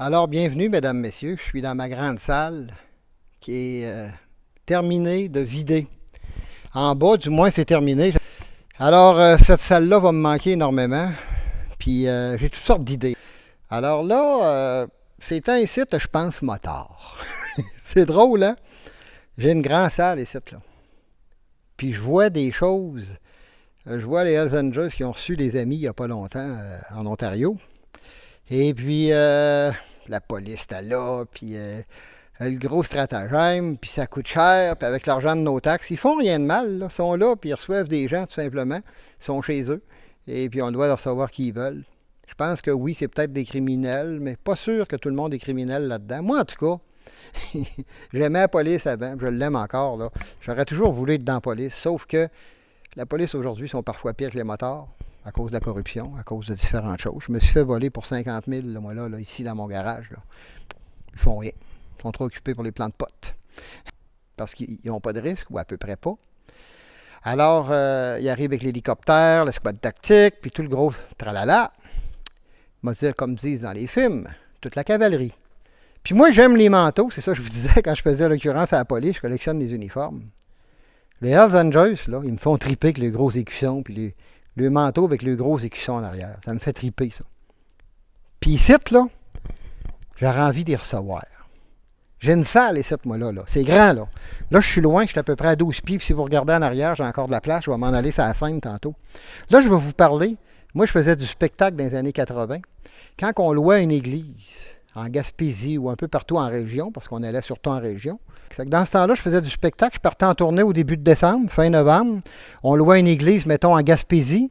Alors, bienvenue, mesdames, messieurs. Je suis dans ma grande salle qui est terminée de vider. En bas, du moins, c'est terminé. Alors, cette salle-là va me manquer énormément. Puis, j'ai toutes sortes d'idées. Alors là, c'est un site, je pense, motard. C'est drôle, hein? J'ai une grande salle ici, là. Puis, je vois des choses. Je vois les Hells Angels qui ont reçu des amis il n'y a pas longtemps en Ontario. Et puis, la police était là, puis le gros stratagème, puis ça coûte cher, puis avec l'argent de nos taxes, ils font rien de mal, là. Ils sont là, puis ils reçoivent des gens, tout simplement. Ils sont chez eux, et puis on doit leur savoir qui ils veulent. Je pense que oui, c'est peut-être des criminels, mais pas sûr que tout le monde est criminel là-dedans. Moi, en tout cas, j'aimais la police avant, je l'aime encore, là. J'aurais toujours voulu être dans la police, sauf que la police aujourd'hui sont parfois pires que les motards à cause de la corruption, à cause de différentes choses. Je me suis fait voler pour 50 000, là, moi, là, ici, dans mon garage. Là. Ils font rien. Ils sont trop occupés pour les plants de potes. Parce qu'ils n'ont pas de risque, ou à peu près pas. Alors, ils arrivent avec l'hélicoptère, le squad tactique, puis tout le gros tralala. On va dire, comme disent dans les films, toute la cavalerie. Puis moi, j'aime les manteaux, c'est ça que je vous disais quand je faisais l'occurrence à la police, je collectionne les uniformes. Les Hells Angels, là, ils me font triper avec les gros écussons, puis le manteau avec le gros écusson en arrière. Ça me fait triper, ça. Puis ici, là, j'aurais envie d'y recevoir. J'ai une salle ici, moi, là. C'est grand, là. Là, je suis loin, je suis à peu près à 12 pieds. Puis si vous regardez en arrière, j'ai encore de la place. Je vais m'en aller sur la scène tantôt. Là, je vais vous parler. Moi, je faisais du spectacle dans les années 80. Quand on louait une église en Gaspésie ou un peu partout en région, parce qu'on allait surtout en région. Fait que dans ce temps-là, je faisais du spectacle. Je partais en tournée au début de décembre, fin novembre. On louait une église, mettons, en Gaspésie.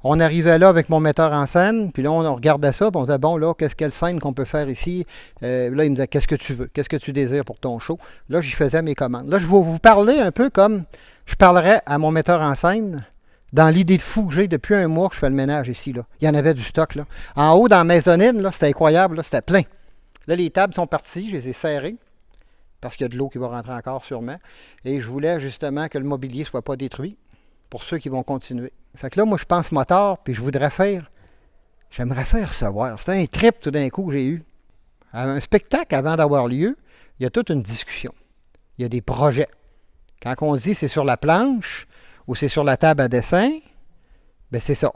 On arrivait là avec mon metteur en scène, puis là, on regardait ça, puis on disait, bon, là, quelle scène qu'on peut faire ici? Là, il me disait, qu'est-ce que tu veux? Qu'est-ce que tu désires pour ton show? Là, j'y faisais mes commandes. Là, je vais vous parler un peu comme je parlerais à mon metteur en scène dans l'idée de fou que j'ai depuis un mois que je fais le ménage ici. Là. Il y en avait du stock. Là. En haut, dans la maisonnine, là, c'était incroyable, là, c'était plein. Là, les tables sont parties, je les ai serrées, parce qu'il y a de l'eau qui va rentrer encore sûrement. Et je voulais justement que le mobilier ne soit pas détruit pour ceux qui vont continuer. Fait que là, moi, je pense motard, puis je voudrais faire, j'aimerais ça y recevoir. C'est un trip tout d'un coup que j'ai eu. Un spectacle, avant d'avoir lieu, il y a toute une discussion. Il y a des projets. Quand on dit c'est sur la planche ou c'est sur la table à dessin, ben c'est ça.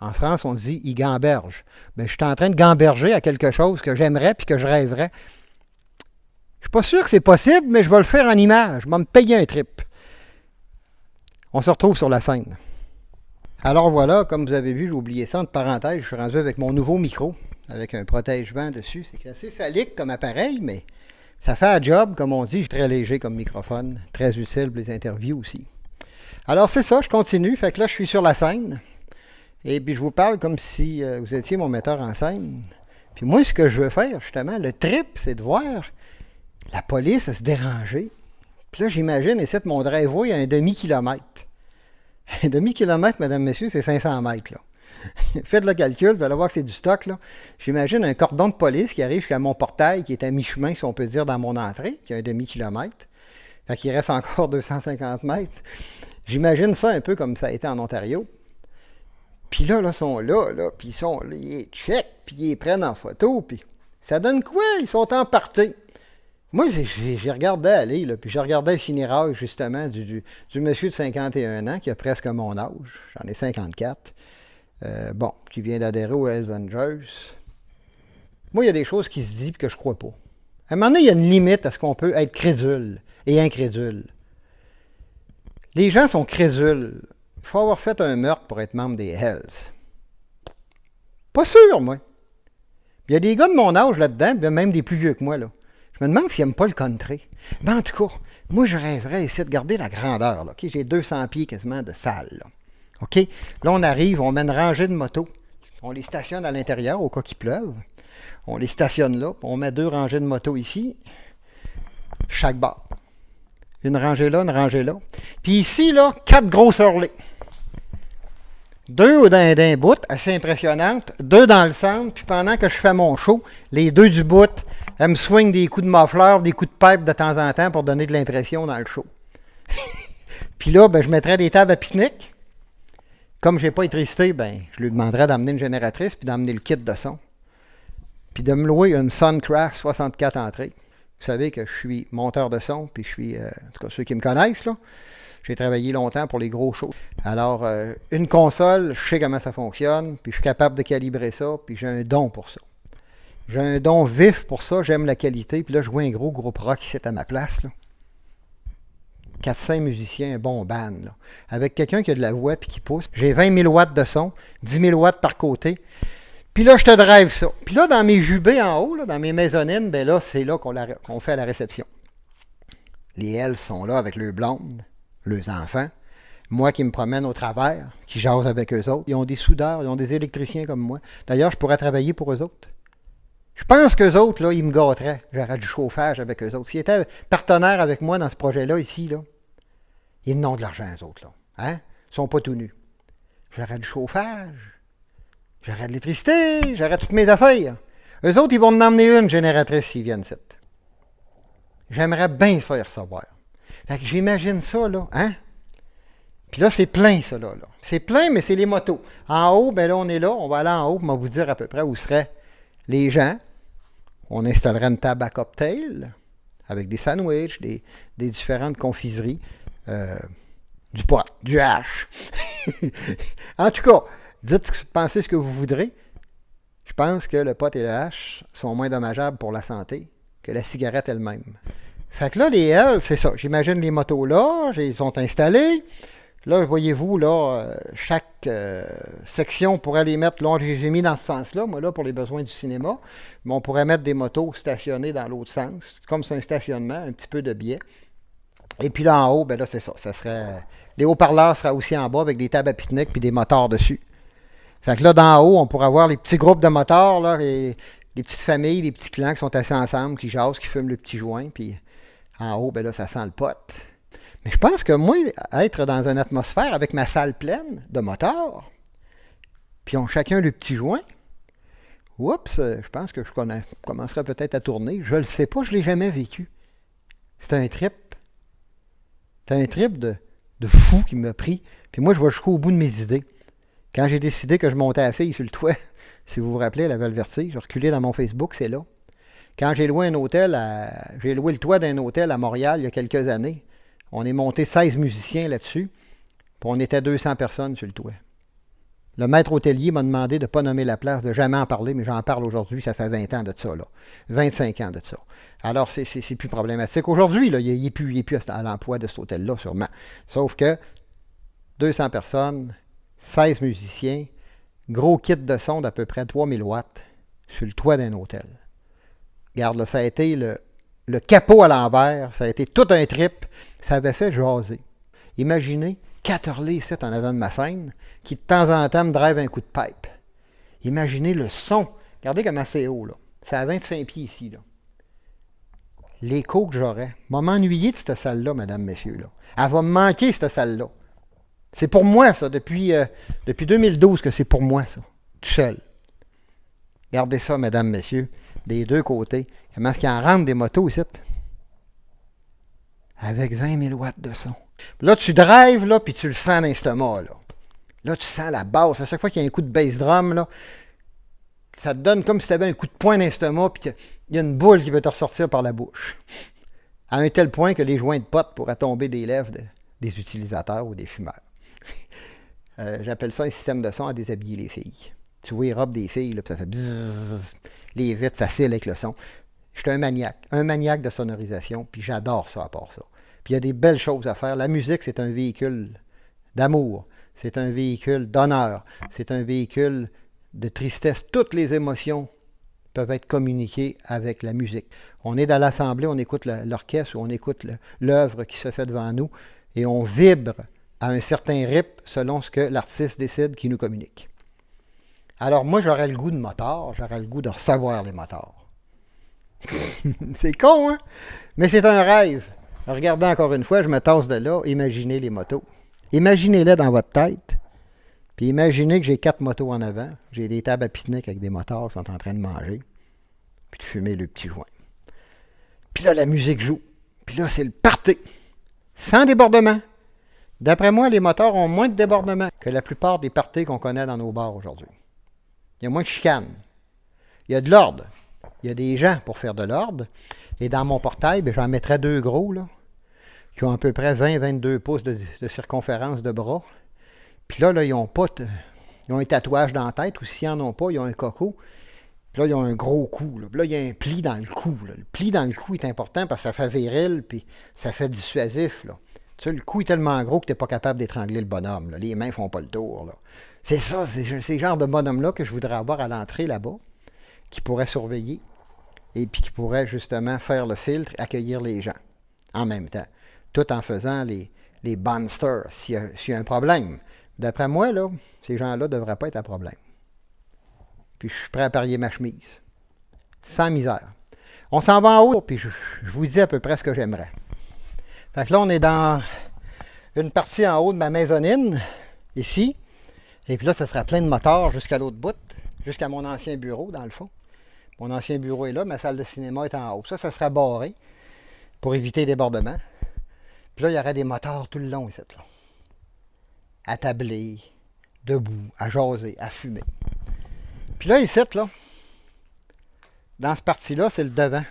En France, on dit il gamberge. Ben, je suis en train de gamberger à quelque chose que j'aimerais puis que je rêverais. Je suis pas sûr que c'est possible, mais je vais le faire en image. Je vais me payer un trip. On se retrouve sur la scène. Alors voilà, comme vous avez vu, j'ai oublié ça entre parenthèses. Je suis rendu avec mon nouveau micro, avec un protège-vent dessus. C'est assez salique comme appareil, mais ça fait un job, comme on dit, très léger comme microphone. Très utile pour les interviews aussi. Alors c'est ça, je continue. Fait que là, je suis sur la scène. Et puis je vous parle comme si vous étiez mon metteur en scène. Puis moi, ce que je veux faire, justement, le trip, c'est de voir la police se déranger. Puis là, j'imagine, ici, mon driveway à un demi-kilomètre. Un demi-kilomètre, mesdames, messieurs, c'est 500 mètres, là. Faites le calcul, vous allez voir que c'est du stock, là. J'imagine un cordon de police qui arrive jusqu'à mon portail, qui est à mi-chemin, si on peut dire, dans mon entrée, qui a un demi-kilomètre. Fait qu'il reste encore 250 mètres. J'imagine ça un peu comme ça a été en Ontario. Puis là, ils sont là, puis ils sont là, ils check, puis ils les prennent en photo, puis ça donne quoi? Ils sont en partie. Moi, j'ai regardé aller, là, puis je regardais le funérailles, justement, du monsieur de 51 ans, qui a presque mon âge. J'en ai 54. Bon, qui vient d'adhérer aux Hells Angels. Moi, il y a des choses qui se disent et que je crois pas. À un moment donné, il y a une limite à ce qu'on peut être crédule et incrédule. Les gens sont crédules. Il faut avoir fait un meurtre pour être membre des Hells. Pas sûr, moi. Il y a des gars de mon âge là-dedans, même des plus vieux que moi, là. Je me demande s'ils n'aiment pas le country. Mais en tout cas, moi, je rêverais essayer de garder la grandeur. Là, okay? J'ai 200 pieds quasiment de salle. Là. OK? Là, on arrive, on met une rangée de motos. On les stationne à l'intérieur au cas qu'il pleuve. On les stationne là. On met 2 rangées de motos ici. Chaque barre. Une rangée là, une rangée là. Puis ici, là, 4 grosses hurlées. 2 d'un bout, assez impressionnantes. 2 dans le centre. Puis pendant que je fais mon show, les 2 du bout, elles me swingent des coups de muffler, des coups de pipe de temps en temps pour donner de l'impression dans le show. Puis là, ben, je mettrais des tables à pique-nique. Comme je n'ai pas électricité, ben, je lui demanderais d'amener une génératrice puis d'amener le kit de son. puis de me louer une Suncraft 64 entrées. Vous savez que je suis monteur de son, puis je suis, en tout cas ceux qui me connaissent, là, j'ai travaillé longtemps pour les gros shows. Alors, une console, je sais comment ça fonctionne, puis je suis capable de calibrer ça, puis j'ai un don pour ça. J'ai un don vif pour ça, j'aime la qualité, puis là, je vois un gros groupe rock qui est à ma place, là. 4-5 musiciens, un bon band, là. Avec quelqu'un qui a de la voix puis qui pousse. J'ai 20 000 watts de son, 10 000 watts par côté. Puis là, je te drive ça. Puis là, dans mes jubés en haut, là, dans mes mezzanines, ben là, c'est là qu'on fait la réception. Les Hells sont là avec leurs blondes, leurs enfants. Moi qui me promène au travers, qui jase avec eux autres. Ils ont des soudeurs, ils ont des électriciens comme moi. D'ailleurs, je pourrais travailler pour eux autres. Je pense qu'eux autres, là, ils me gâteraient. J'aurais du chauffage avec eux autres. S'ils étaient partenaires avec moi dans ce projet-là, ici, là, ils n'ont de l'argent, eux autres, là. Hein? Ils sont pas tout nus. J'aurais du chauffage. J'aurais de l'électricité. J'aurais toutes mes affaires. Eux autres, ils vont en emmener une génératrice s'ils viennent ici. J'aimerais bien ça y recevoir. Fait que j'imagine ça, là. Hein? Puis là, c'est plein, ça, là. C'est plein, mais c'est les motos. En haut, ben là, on est là. On va aller en haut, on va vous dire à peu près où seraient les gens. On installerait une table à cocktail avec des sandwichs, des différentes confiseries, du pot, du hache. En tout cas, pensez ce que vous voudrez. Je pense que le pot et le hache sont moins dommageables pour la santé que la cigarette elle-même. Fait que là, les L, c'est ça. J'imagine les motos là, ils sont installés. Là, voyez-vous, là, chaque section, on pourrait les mettre, là, j'ai mis dans ce sens-là, moi, là, pour les besoins du cinéma, mais on pourrait mettre des motos stationnées dans l'autre sens, comme c'est un stationnement, un petit peu de biais. Et puis là, en haut, ben là, c'est ça, serait, les haut-parleurs seraient aussi en bas avec des tables à pique-nique puis des moteurs dessus. Fait que là, d'en haut, on pourrait avoir les petits groupes de moteurs, là, les petites familles, les petits clans qui sont assis ensemble, qui jasent, qui fument le petit joint, puis en haut, ben là, ça sent le pot. Mais je pense que moi, être dans une atmosphère avec ma salle pleine de moteurs, puis on chacun le petit joint, oups, je pense que je commencerai peut-être à tourner. Je ne le sais pas, je ne l'ai jamais vécu. C'est un trip. C'est un trip de fou qui m'a pris. Puis moi, je vais jusqu'au bout de mes idées. Quand j'ai décidé que je montais à la fille sur le toit, si vous vous rappelez, la Valversie, j'ai reculé dans mon Facebook, c'est là. Quand j'ai loué un hôtel, j'ai loué le toit d'un hôtel à Montréal il y a quelques années. On est monté 16 musiciens là-dessus, puis on était 200 personnes sur le toit. Le maître hôtelier m'a demandé de ne pas nommer la place, de jamais en parler, mais j'en parle aujourd'hui, ça fait 20 ans de ça, là. 25 ans de ça. Alors, c'est plus problématique. Aujourd'hui, là, il n'est plus à l'emploi de cet hôtel-là, sûrement. Sauf que 200 personnes, 16 musiciens, gros kit de son d'à peu près 3000 watts sur le toit d'un hôtel. Regarde, là, ça a été le capot à l'envers, ça a été tout un trip, ça avait fait jaser. Imaginez, 4 Hurley ici en avant de ma scène, qui de temps en temps me drive un coup de pipe. Imaginez le son. Regardez comment c'est haut, là. C'est à 25 pieds ici, là. L'écho que j'aurais. Va m'ennuyer de cette salle-là, mesdames, messieurs, là. Elle va me manquer, cette salle-là. C'est pour moi, ça, depuis 2012 que c'est pour moi, ça. Tout seul. Regardez ça, mesdames, messieurs, des deux côtés. Comment est-ce qu'il en rentre des motos ici? Avec 20 000 watts de son. Là, tu drives, là, puis tu le sens dans l'estomac, là. Là, tu sens la basse. À chaque fois qu'il y a un coup de bass drum, là, ça te donne comme si tu avais un coup de poing dans l'estomac, puis qu'il y a une boule qui veut te ressortir par la bouche. À un tel point que les joints de potes pourraient tomber des lèvres des utilisateurs ou des fumeurs. J'appelle ça un système de son à déshabiller les filles. Tu vois les robes des filles, là, puis ça fait bzzz, les vitres, ça scille avec le son. Je suis un maniaque de sonorisation, puis j'adore ça à part ça. Puis il y a des belles choses à faire. La musique, c'est un véhicule d'amour, c'est un véhicule d'honneur, c'est un véhicule de tristesse. Toutes les émotions peuvent être communiquées avec la musique. On est dans l'assemblée, on écoute l'orchestre ou on écoute l'œuvre qui se fait devant nous et on vibre à un certain rythme selon ce que l'artiste décide qu'il nous communique. Alors moi, j'aurais le goût de moteur, j'aurais le goût de recevoir les moteurs. C'est con, hein? Mais c'est un rêve. Regardez encore une fois, je me tasse de là, imaginez les motos. Imaginez-les dans votre tête, puis imaginez que j'ai 4 motos en avant, j'ai des tables à pique-nique avec des moteurs qui sont en train de manger, puis de fumer le petit joint. Puis là, la musique joue. Puis là, c'est le party. Sans débordement. D'après moi, les moteurs ont moins de débordement que la plupart des parties qu'on connaît dans nos bars aujourd'hui. Il y a moins de chicanes. Il y a de l'ordre. Il y a des gens pour faire de l'ordre. Et dans mon portail, j'en mettrais 2 gros, là, qui ont à peu près 20-22 pouces de circonférence de bras. Puis là, ils ont pas ils ont un tatouage dans la tête, ou s'ils n'en ont pas, ils ont un coco. Puis là, ils ont un gros cou. Là. Puis là, il y a un pli dans le cou. Là. Le pli dans le cou est important parce que ça fait viril, puis ça fait dissuasif. Là. Tu sais, le cou est tellement gros que tu n'es pas capable d'étrangler le bonhomme. Là. Les mains ne font pas le tour. Là. C'est ça, c'est le genre de bonhomme-là que je voudrais avoir à l'entrée là-bas, qui pourrait surveiller et puis qui pourrait justement faire le filtre, accueillir les gens en même temps, tout en faisant les monsters s'il y a un problème. D'après moi, là, ces gens-là ne devraient pas être à problème. Puis je suis prêt à parier ma chemise. Sans misère. On s'en va en haut, puis je vous dis à peu près ce que j'aimerais. Fait que là, on est dans une partie en haut de ma mezzanine, ici. Et puis là, ça sera plein de moteurs jusqu'à l'autre bout, jusqu'à mon ancien bureau, dans le fond. Mon ancien bureau est là, ma salle de cinéma est en haut. Ça sera barré pour éviter les débordements. Puis là, il y aurait des moteurs tout le long, ici, là. À tabler, debout, à jaser, à fumer. Puis là, ici, là, dans ce parti-là, c'est le devant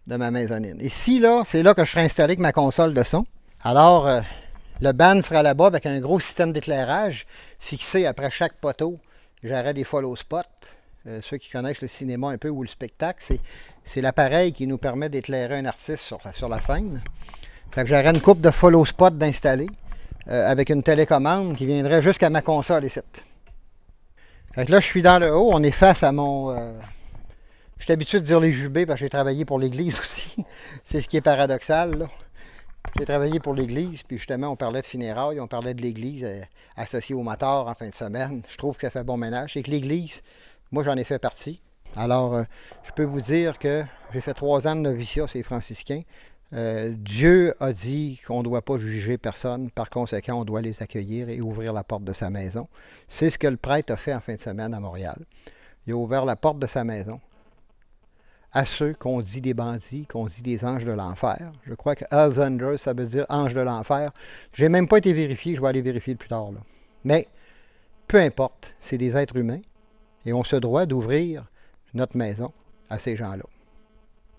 de ma mezzanine. Ici, là, c'est là que je serai installé avec ma console de son. Alors, le ban sera là-bas avec un gros système d'éclairage fixé après chaque poteau. J'aurai des follow spots. Ceux qui connaissent le cinéma un peu ou le spectacle, c'est l'appareil qui nous permet d'éclairer un artiste sur la scène. Fait que j'aurai une coupe de follow spots d'installer avec une télécommande qui viendrait jusqu'à ma console ici. Fait que là, je suis dans le haut, on est face à mon... je suis habitué de dire les jubés parce que j'ai travaillé pour l'église aussi. C'est ce qui est paradoxal, là. J'ai travaillé pour l'église, puis justement, on parlait de funérailles, on parlait de l'église associée au moteur en fin de semaine. Je trouve que ça fait bon ménage. C'est que l'église, moi, j'en ai fait partie. Alors, je peux vous dire que j'ai fait 3 ans de noviciat, c'est franciscain. Dieu a dit qu'on ne doit pas juger personne. Par conséquent, on doit les accueillir et ouvrir la porte de sa maison. C'est ce que le prêtre a fait en fin de semaine à Montréal. Il a ouvert la porte de sa maison à ceux qu'on dit des bandits, qu'on dit des anges de l'enfer. Je crois que Hells Angels, ça veut dire ange de l'enfer. Je n'ai même pas été vérifié, je vais aller vérifier plus tard, là. Mais, peu importe, c'est des êtres humains et on se doit d'ouvrir notre maison à ces gens-là.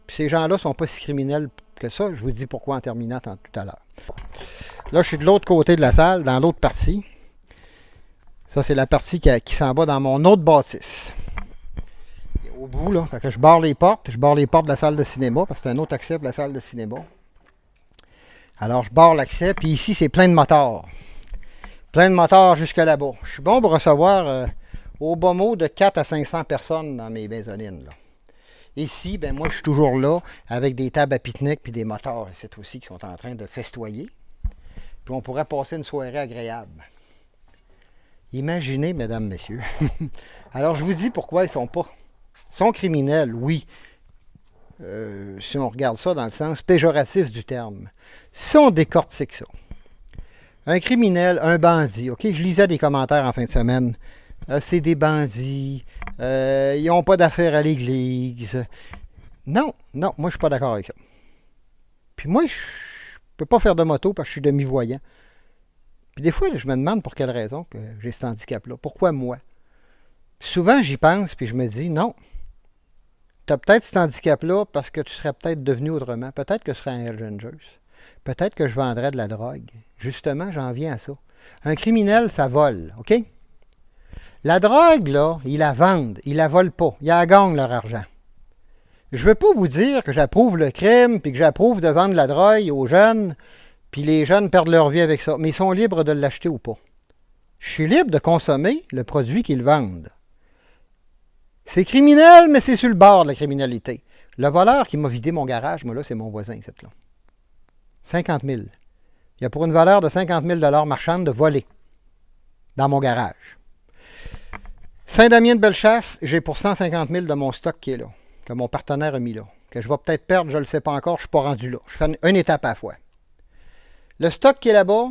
Puis ces gens-là ne sont pas si criminels que ça. Je vous dis pourquoi en terminant tout à l'heure. Là, je suis de l'autre côté de la salle, dans l'autre partie. Ça, c'est la partie qui s'en va dans mon autre bâtisse. Au bout, là, fait que je barre les portes de la salle de cinéma, parce que c'est un autre accès pour la salle de cinéma. Alors, je barre l'accès, puis ici, c'est plein de moteurs. Plein de moteurs jusque là-bas. Je suis bon pour recevoir, au bas mot, de 4 à 500 personnes dans mes mezzanines, là. Ici, ben moi, je suis toujours là, avec des tables à pique-nique, puis des moteurs, et c'est aussi qui sont en train de festoyer. Puis on pourrait passer une soirée agréable. Imaginez, mesdames, messieurs. Alors, je vous dis pourquoi ils sont pas... Ils sont criminels, oui. Si on regarde ça dans le sens péjoratif du terme. Si on décortique ça. Un criminel, un bandit, ok? Je lisais des commentaires en fin de semaine. C'est des bandits. Ils n'ont pas d'affaires à l'église. Non, moi je suis pas d'accord avec ça. Puis moi, je peux pas faire de moto parce que je suis demi-voyant. Puis des fois, je me demande pour quelle raison que j'ai cet handicap-là. Pourquoi moi? Puis souvent, j'y pense, puis je me dis, non. Tu as peut-être cet handicap-là parce que tu serais peut-être devenu autrement. Peut-être que ce serait un Hells Angels. Peut-être que je vendrais de la drogue. Justement, j'en viens à ça. Un criminel, ça vole, OK? La drogue, là, ils la vendent. Ils la volent pas. Ils la gagnent, leur argent. Je ne veux pas vous dire que j'approuve le crime puis que j'approuve de vendre la drogue aux jeunes puis les jeunes perdent leur vie avec ça. Mais ils sont libres de l'acheter ou pas. Je suis libre de consommer le produit qu'ils vendent. C'est criminel, mais c'est sur le bord de la criminalité. Le voleur qui m'a vidé mon garage, moi là, c'est mon voisin, cette là. 50 000. Il y a pour une valeur de 50 000 marchande de voler dans mon garage. Saint-Damien-de-Bellechasse, j'ai pour 150 000 de mon stock qui est là, que mon partenaire a mis là, que je vais peut-être perdre, je ne le sais pas encore, je ne suis pas rendu là. Je fais une étape à la fois. Le stock qui est là-bas,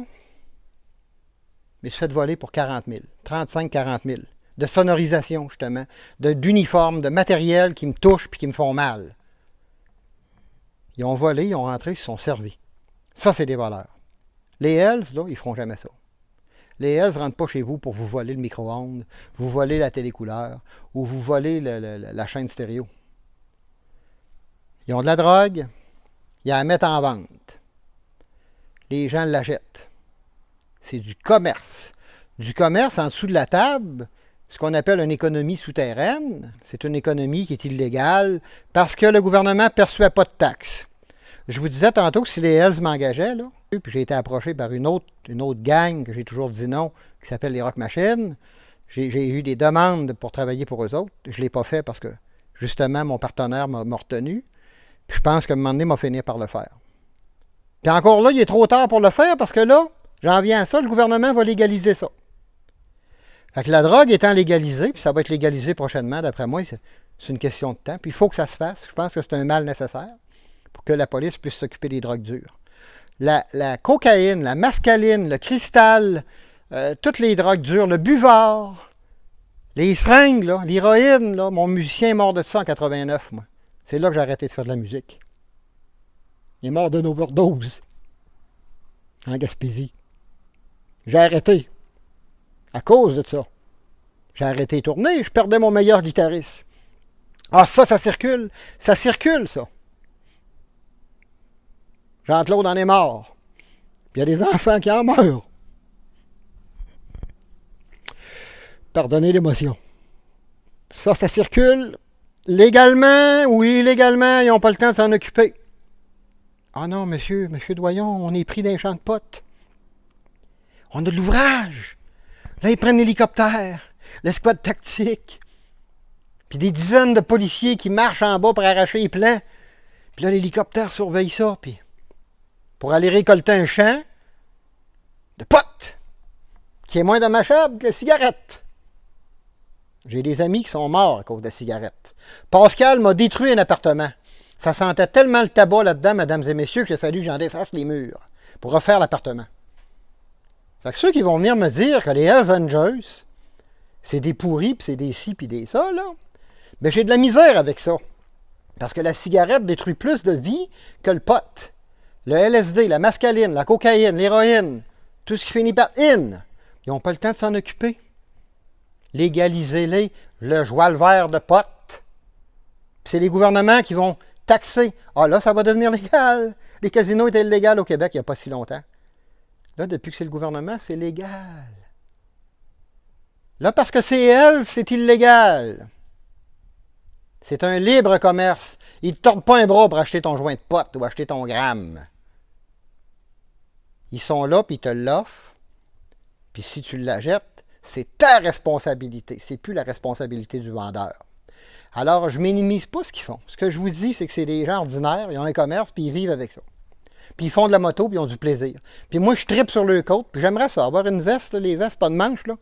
mais je fais de voler pour 40 000, 35-40 000. De sonorisation, justement, d'uniformes, de matériel qui me touchent et qui me font mal. Ils ont volé, ils ont rentré, ils se sont servis. Ça, c'est des voleurs. Les Hells, là, ils ne feront jamais ça. Les Hells ne rentrent pas chez vous pour vous voler le micro-ondes, vous voler la télécouleur ou vous voler la chaîne stéréo. Ils ont de la drogue, ils la mettent en vente. Les gens l'achètent. C'est du commerce. Du commerce en dessous de la table, ce qu'on appelle une économie souterraine. C'est une économie qui est illégale parce que le gouvernement ne perçoit pas de taxes. Je vous disais tantôt que si les Hells m'engageaient, là, puis j'ai été approché par une autre gang que j'ai toujours dit non, qui s'appelle les Rock Machines. J'ai eu des demandes pour travailler pour eux autres. Je ne l'ai pas fait parce que, justement, mon partenaire m'a retenu. Puis je pense qu'à un moment donné, il m'a fini par le faire. Puis encore là, il est trop tard pour le faire parce que là, j'en viens à ça, le gouvernement va légaliser ça. Fait que la drogue étant légalisée, puis ça va être légalisé prochainement, d'après moi, c'est une question de temps. Puis il faut que ça se fasse. Je pense que c'est un mal nécessaire pour que la police puisse s'occuper des drogues dures. La cocaïne, la mescaline, le cristal, toutes les drogues dures, le buvard, les seringues, l'héroïne, mon musicien est mort de ça en 89, moi. C'est là que j'ai arrêté de faire de la musique. Il est mort d'une overdose en Gaspésie. J'ai arrêté à cause de ça. J'ai arrêté de tourner, je perdais mon meilleur guitariste. Ah, ça circule. Ça circule, ça. Jean-Claude en est mort. Puis il y a des enfants qui en meurent. Pardonnez l'émotion. Ça circule. Légalement ou illégalement, ils n'ont pas le temps de s'en occuper. Ah non, monsieur Doyon, on est pris d'un champ de potes. On a de l'ouvrage. Là, ils prennent l'hélicoptère, l'escouade tactique, puis des dizaines de policiers qui marchent en bas pour arracher les plans. Puis là, l'hélicoptère surveille ça, puis pour aller récolter un champ de potes qui est moins dommageable que la cigarette. J'ai des amis qui sont morts à cause de la cigarette. Pascal m'a détruit un appartement. Ça sentait tellement le tabac là-dedans, mesdames et messieurs, qu'il a fallu que j'en défasse les murs pour refaire l'appartement. Fait que ceux qui vont venir me dire que les Hells Angels, c'est des pourris, puis c'est des ci, puis des ça, là, ben j'ai de la misère avec ça. Parce que la cigarette détruit plus de vie que le pot. Le LSD, la mescaline, la cocaïne, l'héroïne, tout ce qui finit par in, ils n'ont pas le temps de s'en occuper. Légalisez-les, le joie le vert de pot. Puis c'est les gouvernements qui vont taxer. Ah là, ça va devenir légal. Les casinos étaient illégaux au Québec il n'y a pas si longtemps. Là, depuis que c'est le gouvernement, c'est légal. Là, parce que c'est elle, c'est illégal. C'est un libre commerce. Ils ne te tordent pas un bras pour acheter ton joint de pote ou acheter ton gramme. Ils sont là, puis ils te l'offrent. Puis si tu la jettes, c'est ta responsabilité. C'est plus la responsabilité du vendeur. Alors, je ne minimise pas ce qu'ils font. Ce que je vous dis, c'est que c'est des gens ordinaires. Ils ont un commerce, puis ils vivent avec ça. Puis ils font de la moto, puis ils ont du plaisir. Puis moi, je tripe sur le côte, puis j'aimerais ça, avoir une veste, là, les vestes pas de manches, là,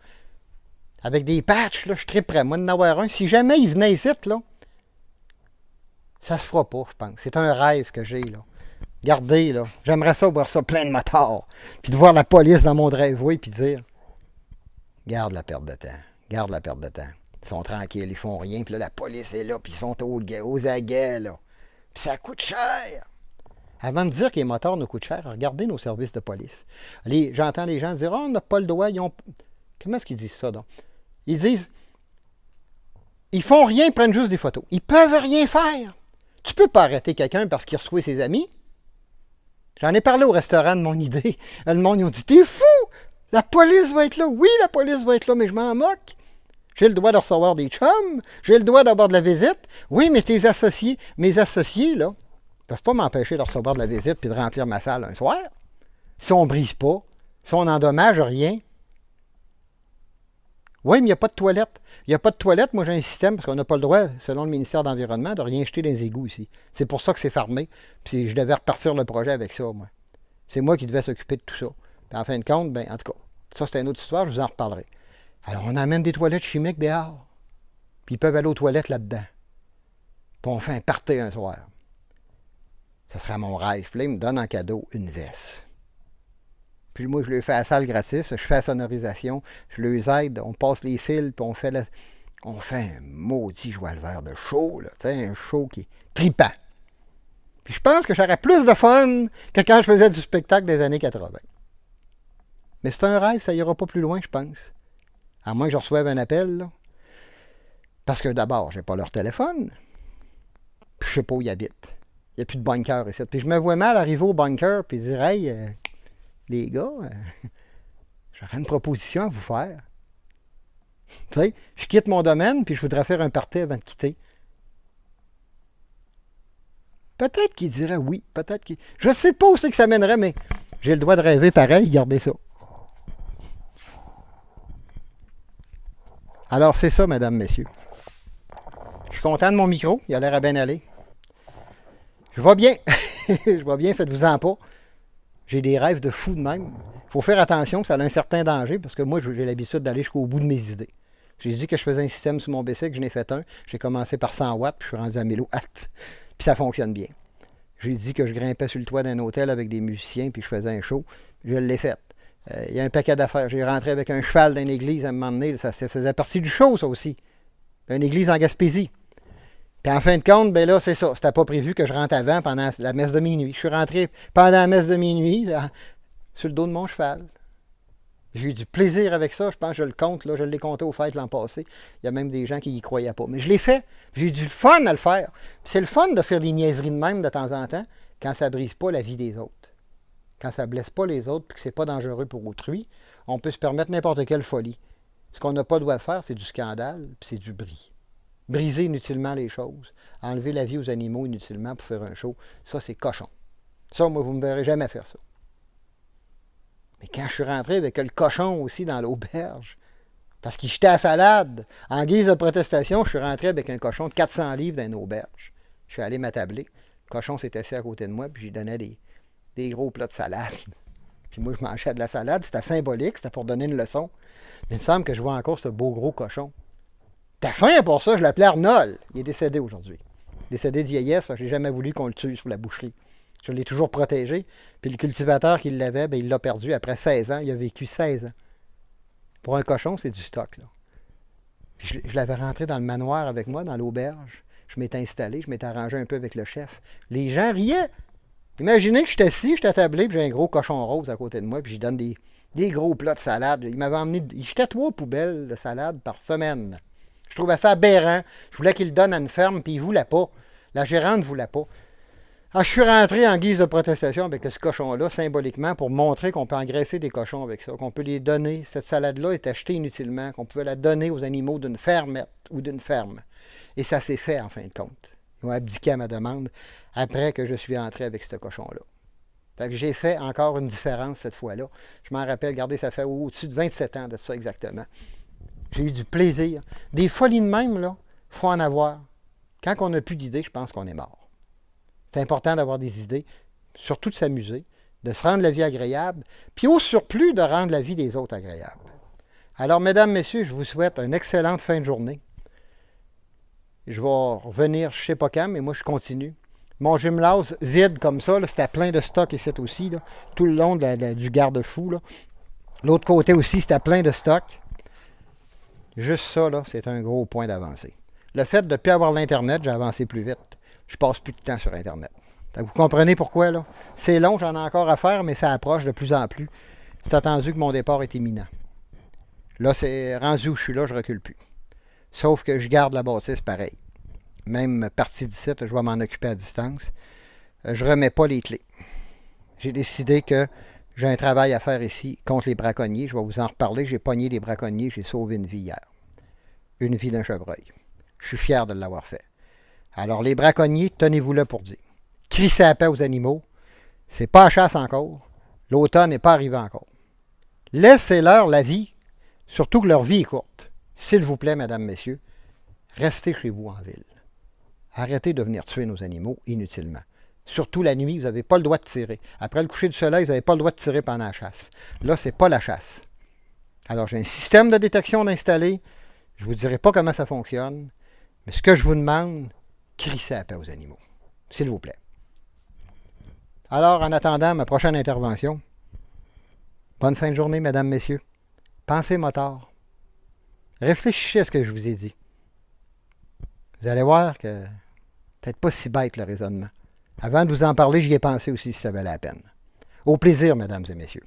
avec des patchs, là, je triperais, moi, d'en avoir un. Si jamais ils venaient ici, là, ça se fera pas, je pense. C'est un rêve que j'ai, là. Regardez, là, j'aimerais ça voir ça plein de motards, puis de voir la police dans mon driveway, puis dire, garde la perte de temps, garde la perte de temps. Ils sont tranquilles, ils font rien, puis là, la police est là, puis ils sont aux aguets, là. Puis ça coûte cher. Avant de dire que les motards nous coûtent cher, regardez nos services de police. J'entends les gens dire, oh, on n'a pas le droit, ils ont... Comment est-ce qu'ils disent ça, donc? Ils disent, ils font rien, ils prennent juste des photos. Ils peuvent rien faire. Tu peux pas arrêter quelqu'un parce qu'il reçoit ses amis. J'en ai parlé au restaurant de mon idée. Le monde, ils ont dit, t'es fou! La police va être là. Oui, la police va être là, mais je m'en moque. J'ai le droit de recevoir des chums. J'ai le droit d'avoir de la visite. Oui, mais mes associés, là, ne peuvent pas m'empêcher de recevoir de la visite puis de remplir ma salle un soir. Si on ne brise pas, si on n'endommage rien. Oui, mais il n'y a pas de toilette. Il n'y a pas de toilette. Moi, j'ai un système, parce qu'on n'a pas le droit, selon le ministère de l'Environnement, de rien jeter dans les égouts ici. C'est pour ça que c'est fermé. Puis je devais repartir le projet avec ça, moi. C'est moi qui devais s'occuper de tout ça. Puis en fin de compte, ben, en tout cas, ça, c'est une autre histoire, je vous en reparlerai. Alors, on amène des toilettes chimiques dehors. Puis ils peuvent aller aux toilettes là-dedans. Puis on fait un party un soir. Ça sera mon rêve. Puis là, ils me donnent en cadeau une veste. Puis moi, je lui fais la salle gratis, je fais la sonorisation, je les aide, on passe les fils, puis on fait un maudit joie le vert de show, là, un show qui est trippant. Puis je pense que j'aurais plus de fun que quand je faisais du spectacle des années 80. Mais c'est un rêve, ça ira pas plus loin, je pense. À moins que je reçoive un appel, là. Parce que d'abord, j'ai pas leur téléphone, puis je sais pas où ils habitent. n'y a plus de bunker ici. Puis je me vois mal arriver au bunker puis dire, hey, les gars, j'aurais une proposition à vous faire. Tu sais, je quitte mon domaine puis je voudrais faire un party avant de quitter. Peut-être qu'il dirait oui, peut-être qu'il... Je ne sais pas où c'est que ça mènerait, mais j'ai le droit de rêver pareil, gardez ça. Alors, c'est ça, mesdames, messieurs. Je suis content de mon micro, il a l'air à bien aller. Je vais bien, je vais bien, faites-vous-en pas. J'ai des rêves de fou de même. Il faut faire attention, ça a un certain danger, parce que moi, j'ai l'habitude d'aller jusqu'au bout de mes idées. J'ai dit que je faisais un système sur mon bicycle, j'en ai fait un. J'ai commencé par 100 watts, puis je suis rendu à 1000 watts. Puis ça fonctionne bien. J'ai dit que je grimpais sur le toit d'un hôtel avec des musiciens, puis je faisais un show. Je l'ai fait. Il y a un paquet d'affaires. J'ai rentré avec un cheval dans une église à un moment donné. Ça faisait partie du show, ça aussi. Une église en Gaspésie. Puis en fin de compte, ben là, c'est ça. C'était pas prévu que je rentre avant pendant la messe de minuit. Je suis rentré pendant la messe de minuit là, sur le dos de mon cheval. J'ai eu du plaisir avec ça. Je pense que je le compte. Là, je l'ai compté aux fêtes l'an passé. Il y a même des gens qui n'y croyaient pas. Mais je l'ai fait. J'ai eu du fun à le faire. Puis c'est le fun de faire des niaiseries de même de temps en temps quand ça ne brise pas la vie des autres. Quand ça ne blesse pas les autres et que ce n'est pas dangereux pour autrui, on peut se permettre n'importe quelle folie. Ce qu'on n'a pas le droit de faire, c'est du scandale puis c'est du bris. Briser inutilement les choses. Enlever la vie aux animaux inutilement pour faire un show, ça, c'est cochon. Ça, moi, vous ne me verrez jamais faire ça. Mais quand je suis rentré avec le cochon aussi dans l'auberge, parce qu'il jetait la salade, en guise de protestation, je suis rentré avec un cochon de 400 livres dans une auberge. Je suis allé m'attabler. Le cochon s'est assis à côté de moi, puis j'y donnais des gros plats de salade. Puis moi, je mangeais de la salade. C'était symbolique, c'était pour donner une leçon. Mais il me semble que je vois encore ce beau gros cochon. T'as faim pour ça? Je l'appelais Arnold. Il est décédé aujourd'hui. Décédé de vieillesse, parce que j'ai jamais voulu qu'on le tue sur la boucherie. Je l'ai toujours protégé. Puis le cultivateur qui l'avait, ben, il l'a perdu après 16 ans. Il a vécu 16 ans. Pour un cochon, c'est du stock, là. Puis je l'avais rentré dans le manoir avec moi, dans l'auberge. Je m'étais installé, je m'étais arrangé un peu avec le chef. Les gens riaient. Imaginez que je suis assis, je suis attablé, puis j'ai un gros cochon rose à côté de moi, puis je donne des gros plats de salade. Il m'avait emmené, il jetait 3 poubelles de salade par semaine. Je trouvais ça aberrant. Je voulais qu'il le donne à une ferme, puis il ne voulait pas. La gérante ne voulait pas. Alors, je suis rentré en guise de protestation avec ce cochon-là, symboliquement, pour montrer qu'on peut engraisser des cochons avec ça, qu'on peut les donner. Cette salade-là est achetée inutilement, qu'on pouvait la donner aux animaux d'une fermette ou d'une ferme. Et ça s'est fait, en fin de compte. Ils ont abdiqué à ma demande après que je suis entré avec ce cochon-là. Fait que j'ai fait encore une différence cette fois-là. Je m'en rappelle, regardez, ça fait au-dessus de 27 ans de ça exactement. J'ai eu du plaisir. Des folies de même, là, il faut en avoir. Quand on n'a plus d'idées, je pense qu'on est mort. C'est important d'avoir des idées, surtout de s'amuser, de se rendre la vie agréable, puis au surplus de rendre la vie des autres agréable. Alors, mesdames, messieurs, je vous souhaite une excellente fin de journée. Je vais revenir, je ne sais pas quand, mais moi, je continue. Mon gymnase vide comme ça, c'était plein de stock ici aussi, là, tout le long du garde-fou. L'autre côté aussi, c'était plein de stock. Juste ça, là, c'est un gros point d'avancée. Le fait de ne plus avoir l'Internet, j'ai avancé plus vite. Je passe plus de temps sur Internet. Donc, vous comprenez pourquoi, là? C'est long, j'en ai encore à faire, mais ça approche de plus en plus. C'est attendu que mon départ est imminent. Là, c'est rendu où je suis là, je ne recule plus. Sauf que je garde la bâtisse pareil. Même partie d'ici, je vais m'en occuper à distance. Je ne remets pas les clés. J'ai décidé que j'ai un travail à faire ici contre les braconniers. Je vais vous en reparler. J'ai pogné les braconniers, j'ai sauvé une vie hier. Une vie d'un chevreuil. Je suis fier de l'avoir fait. Alors, les braconniers, tenez-vous là pour dire. Crissez la paix aux animaux. C'est pas à chasse encore. L'automne n'est pas arrivé encore. Laissez-leur la vie, surtout que leur vie est courte. S'il vous plaît, mesdames, messieurs, restez chez vous en ville. Arrêtez de venir tuer nos animaux inutilement. Surtout la nuit, vous n'avez pas le droit de tirer. Après le coucher du soleil, vous n'avez pas le droit de tirer pendant la chasse. Là, ce n'est pas la chasse. Alors, j'ai un système de détection installé. Je ne vous dirai pas comment ça fonctionne. Mais ce que je vous demande, crissez la paix aux animaux. S'il vous plaît. Alors, en attendant ma prochaine intervention, bonne fin de journée, mesdames, messieurs. Pensez motard. Réfléchissez à ce que je vous ai dit. Vous allez voir que peut-être pas si bête le raisonnement. Avant de vous en parler, j'y ai pensé aussi si ça valait la peine. Au plaisir, mesdames et messieurs.